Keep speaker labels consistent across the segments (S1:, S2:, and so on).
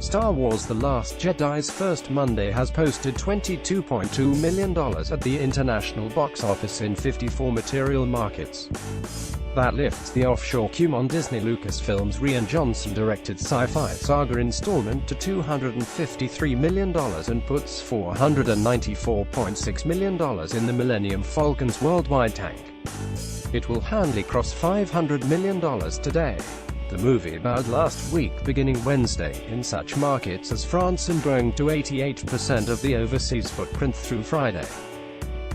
S1: Star Wars The Last Jedi's first Monday has posted $22.2 million at the international box office in 54 material markets. That lifts the offshore cum on Disney Lucasfilm's Rian Johnson-directed sci-fi saga installment to $253 million and puts $494.6 million in the Millennium Falcon's worldwide tank. It will handily cross $500 million today. The movie bowed last week beginning Wednesday in such markets as France and growing to 88% of the overseas footprint through Friday.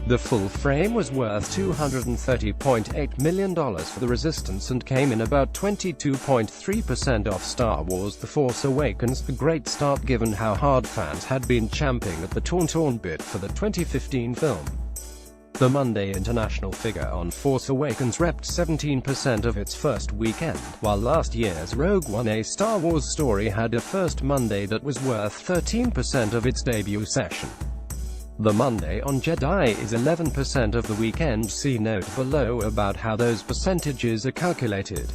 S1: The full frame was worth $230.8 million for the Resistance and came in about 22.3% off Star Wars The Force Awakens, a great start given how hard fans had been champing at the torn bit for the 2015 film. The Monday international figure on Force Awakens repped 17% of its first weekend, while last year's Rogue One: A Star Wars Story had a first Monday that was worth 13% of its debut session. The Monday on Jedi is 11% of the weekend. See note below about how those percentages are calculated.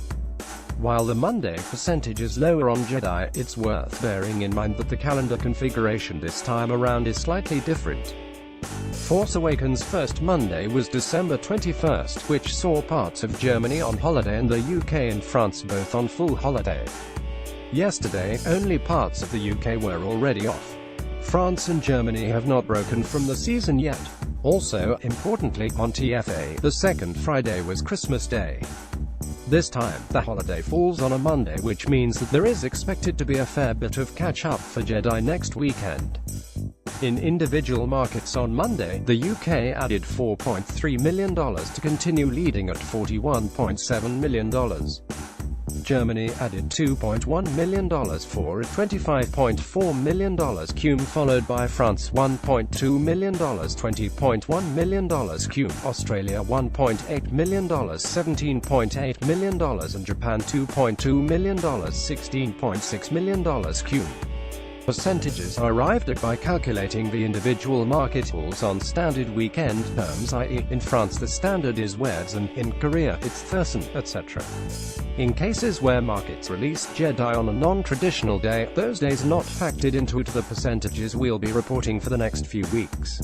S1: While the Monday percentage is lower on Jedi, it's worth bearing in mind that the calendar configuration this time around is slightly different. Force Awakens' first Monday was December 21st, which saw parts of Germany on holiday and the UK and France both on full holiday. Yesterday, only parts of the UK were already off. France and Germany have not broken from the season yet. Also, importantly, on TFA, the second Friday was Christmas Day. This time, the holiday falls on a Monday, which means that there is expected to be a fair bit of catch-up for Jedi next weekend. In individual markets on Monday, the UK added $4.3 million to continue leading at $41.7 million. Germany added $2.1 million for a $25.4 million cum, followed by France $1.2 million, $20.1 million cum, Australia $1.8 million, $17.8 million, and Japan $2.2 million, $16.6 million cum. Percentages are arrived at by calculating the individual market pools on standard weekend terms, i.e., in France the standard is Wednesday, in Korea it's Thursday, etc. In cases where markets release Jedi on a non-traditional day, those days are not factored into the percentages we'll be reporting for the next few weeks.